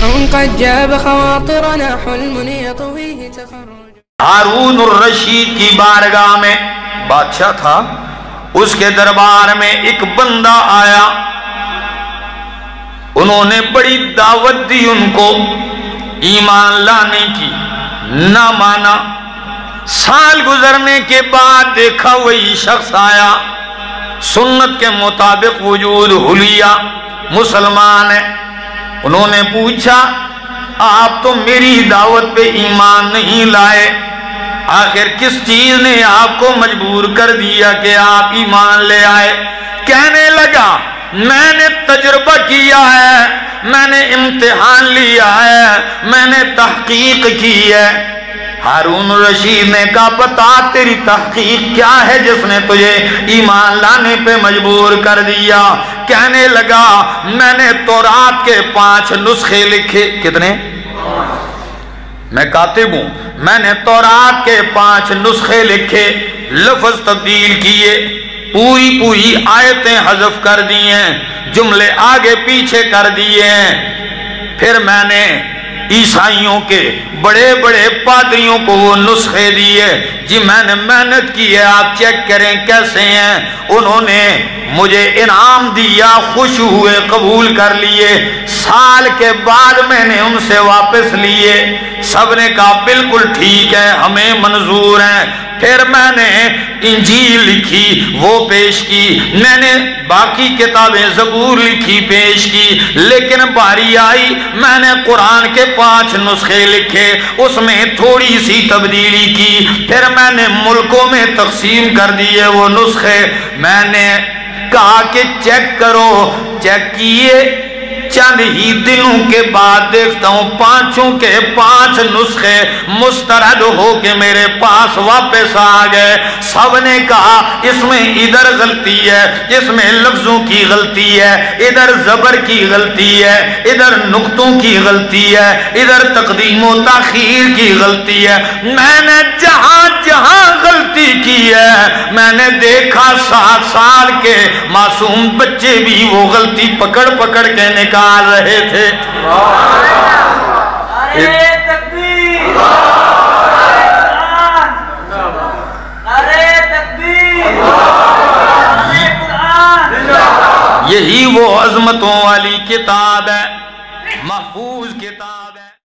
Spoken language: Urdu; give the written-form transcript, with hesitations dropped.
قد جاب خواطرنا حلم يطويه تخرج. ہارون الرشید کی بارگاہ میں بادشاہ تھا، اس کے دربار میں ایک بندہ آیا، انہوں نے بڑی دعوت دی ان کو ایمان لانے کی، نہ مانا۔ سال گزرنے کے بعد دیکھا وہی شخص آیا، سنت کے مطابق وجود حلیہ مسلمان ہے۔ انہوں نے پوچھا آپ تو میری دعوت پہ ایمان نہیں لائے، آخر کس چیز نے آپ کو مجبور کر دیا کہ آپ ایمان لے آئے؟ کہنے لگا میں نے تجربہ کیا ہے، میں نے امتحان لیا ہے، میں نے تحقیق کی ہے۔ ہارون الرشید نے کہا بتا تیری تحقیق کیا ہے جس نے تجھے ایمان لانے پہ مجبور کر دیا؟ کہنے لگا میں نے تورات کے 5 نسخے لکھے۔ کتنے؟ میں کاتب ہوں، میں نے تورات کے 5 نسخے لکھے، لفظ تبدیل کیے، پوری آیتیں حذف کر دی ہیں، جملے آگے پیچھے کر دیے ہیں۔ پھر میں نے عیسائیوں کے بڑے بڑے پادریوں کو وہ نسخے دیے، جی میں نے محنت کی ہے، آپ چیک کریں کیسے ہیں۔ انہوں نے مجھے انعام دیا، خوش ہوئے، قبول کر لیے۔ سال کے بعد میں نے ان سے واپس لیے، سب نے کہا بالکل ٹھیک ہے، ہمیں منظور ہیں۔ پھر میں نے انجیل لکھی، وہ پیش کی، میں نے باقی کتابیں زبور لکھی، پیش کی، لیکن باری آئی میں نے قرآن کے 5 نسخے لکھے، اس میں تھوڑی سی تبدیلی کی، پھر میں نے ملکوں میں تقسیم کر دیے وہ نسخے۔ میں نے کہا کہ چیک کرو، چیک کیے، چند ہی دنوں کے بعد دیکھتا ہوں 5 کے 5 نسخے مسترد ہو کے میرے پاس واپس آ گئے۔ سب نے کہا اس میں ادھر غلطی ہے، اس میں لفظوں کی غلطی ہے، ادھر زبر کی غلطی ہے، ادھر نقطوں کی غلطی ہے، ادھر تقدیم و تاخیر کی غلطی ہے۔ میں نے جہاں جہاں غلطی کی ہے میں نے دیکھا 7 سال کے معصوم بچے بھی وہ غلطی پکڑ پکڑ کے نکال رہے تھے۔ نعرہ تکبیر، نعرہ تکبیر، نعرہ قرآن۔ یہی وہ عظمتوں والی کتاب